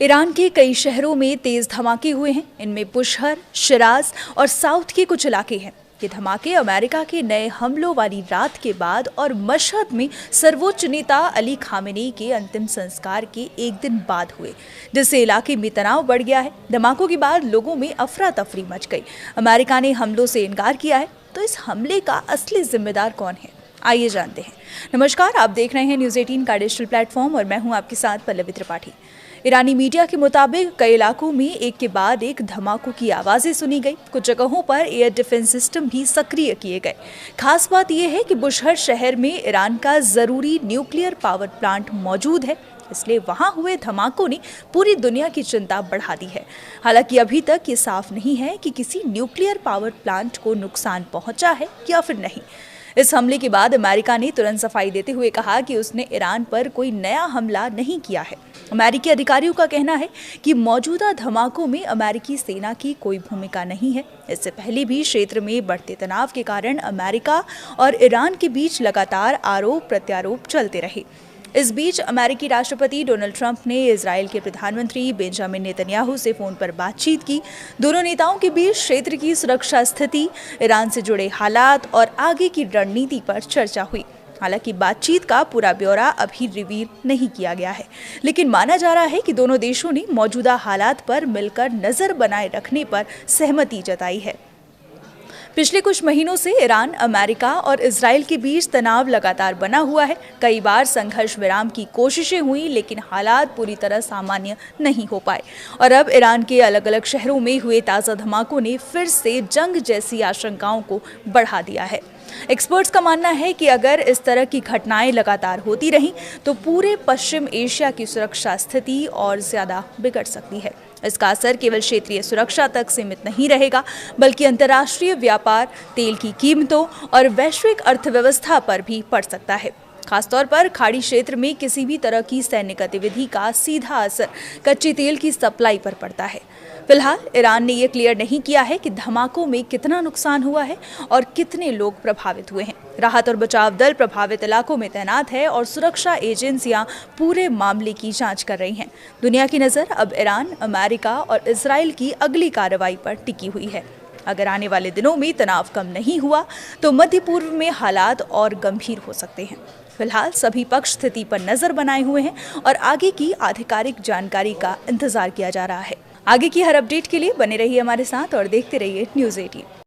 Iran के कई शहरों में तेज धमाके हुए हैं। इनमें बुशहर, शिराज और साउथ के कुछ इलाके हैं। ये धमाके अमेरिका के नए हमलों वाली रात के बाद और मशहद में सर्वोच्च नेता अली खामेनी के अंतिम संस्कार के एक दिन बाद हुए, जिससे इलाके में तनाव बढ़ गया है। धमाकों के बाद लोगों में अफरा तफरी मच गई। अमेरिका ने हमलों से इनकार किया है, तो इस हमले का असली जिम्मेदार कौन है, आइए जानते हैं। नमस्कार, आप देख रहे हैं न्यूज़ 18 का डिजिटल प्लेटफॉर्म और मैं हूं आपके साथ पल्लवी त्रिपाठी। ईरानी मीडिया के मुताबिक कई इलाकों में एक के बाद एक धमाकों की आवाज़ें सुनी गई। कुछ जगहों पर एयर डिफेंस सिस्टम भी सक्रिय किए गए। खास बात यह है कि बुशहर शहर में ईरान का ज़रूरी न्यूक्लियर पावर प्लांट मौजूद है, इसलिए वहां हुए धमाकों ने पूरी दुनिया की चिंता बढ़ा दी है। हालांकि अभी तक ये साफ नहीं है कि किसी न्यूक्लियर पावर प्लांट को नुकसान पहुंचा है या फिर नहीं। इस हमले के बाद अमेरिका ने तुरंत सफाई देते हुए कहा कि उसने ईरान पर कोई नया हमला नहीं किया है। अमेरिकी अधिकारियों का कहना है कि मौजूदा धमाकों में अमेरिकी सेना की कोई भूमिका नहीं है। इससे पहले भी क्षेत्र में बढ़ते तनाव के कारण अमेरिका और ईरान के बीच लगातार आरोप प्रत्यारोप चलते रहे। इस बीच अमेरिकी राष्ट्रपति डोनाल्ड ट्रंप ने इजरायल के प्रधानमंत्री बेंजामिन नेतन्याहू से फोन पर बातचीत की। दोनों नेताओं के बीच क्षेत्र की सुरक्षा स्थिति, ईरान से जुड़े हालात और आगे की रणनीति पर चर्चा हुई। हालांकि बातचीत का पूरा ब्यौरा अभी रिवील नहीं किया गया है, लेकिन माना जा रहा है कि दोनों देशों ने मौजूदा हालात पर मिलकर नजर बनाए रखने पर सहमति जताई है। पिछले कुछ महीनों से ईरान, अमेरिका और इजरायल के बीच तनाव लगातार बना हुआ है। कई बार संघर्ष विराम की कोशिशें हुई, लेकिन हालात पूरी तरह सामान्य नहीं हो पाए और अब ईरान के अलग अलग शहरों में हुए ताज़ा धमाकों ने फिर से जंग जैसी आशंकाओं को बढ़ा दिया है। एक्सपर्ट्स का मानना है कि अगर इस तरह की घटनाएं लगातार होती रहीं तो पूरे पश्चिम एशिया की सुरक्षा स्थिति और ज्यादा बिगड़ सकती है। इसका असर केवल क्षेत्रीय सुरक्षा तक सीमित नहीं रहेगा, बल्कि अंतर्राष्ट्रीय व्यापार, तेल की कीमतों और वैश्विक अर्थव्यवस्था पर भी पड़ सकता है। खासतौर पर खाड़ी क्षेत्र में किसी भी तरह की सैन्य गतिविधि का सीधा असर कच्चे तेल की सप्लाई पर पड़ता है। फिलहाल ईरान ने यह क्लियर नहीं किया है कि धमाकों में कितना नुकसान हुआ है और कितने लोग प्रभावित हुए हैं। राहत और बचाव दल प्रभावित इलाकों में तैनात है और सुरक्षा एजेंसियां पूरे मामले की जांच कर रही हैं। दुनिया की नज़र अब ईरान, अमेरिका और इजरायल की अगली कार्रवाई पर टिकी हुई है। अगर आने वाले दिनों में तनाव कम नहीं हुआ तो मध्य पूर्व में हालात और गंभीर हो सकते हैं। फिलहाल सभी पक्ष स्थिति पर नजर बनाए हुए हैं और आगे की आधिकारिक जानकारी का इंतजार किया जा रहा है। आगे की हर अपडेट के लिए बने रहिए हमारे साथ और देखते रहिए न्यूज़ 18।